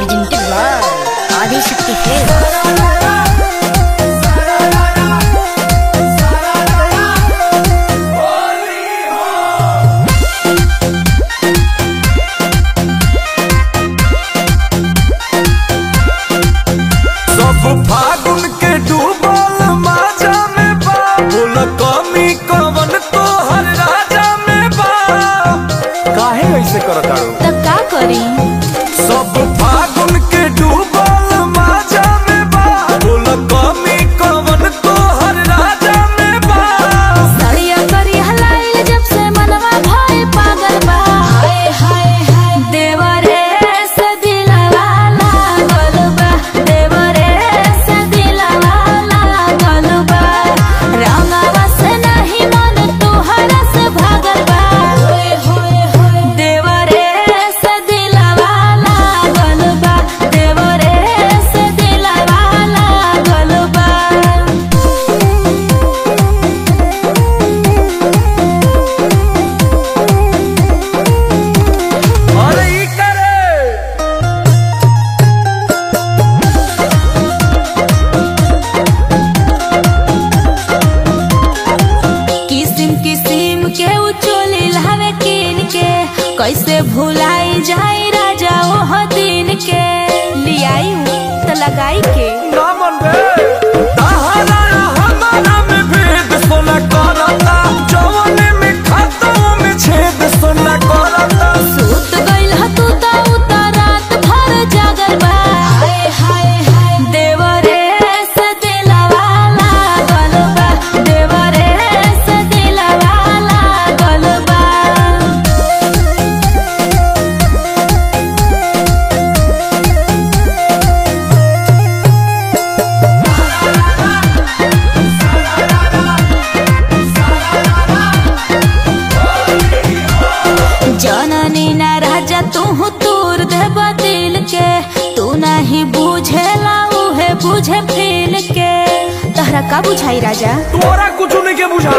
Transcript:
presented by Adi Shakti Films. फागुन के डूबल माजा में बा, बोल कमी कवन तो हर राजा में बा। काहे ऐसे करताड़ू? तब का करी? सब फागुन के डूबल माजा में बा, बोल कमी कवन तो हर राजा में बा। सड़िया करी हलाइल जब से मनवा भइल पागल बा। हाय हाय हाय देवरे से दिलवा लागल बा, देवरे से दिलवा लागल बा। रंगवा से नहीं मन तुहरा से भागल बा। होय होय होय देवरे से दिलवा लागल बा, देवरे से दिलवा लागल बा। अरे ई करे किसिम किसिम के उचोली लावे किन के, कैसे भुलाई जाई राजा ओह दिन के। लियाई तो लगाई के ना मन बे ताहरा हमारा में भेद सोना करता, जवानी में खाता में छेद सोना करता। सूत गइल ह तू त उतरात भर जागल बा। हाय हाय हाय देवरे से दिलवा लागल बा, देवरे से दिलवा लागल बा। जननी ना राजा तू तूर देब दिल के, तू नहीं बुझेला उहे बुझे फील के। तहरा का बुझाई राजा? तोरा कुछ नहीं के बुझा।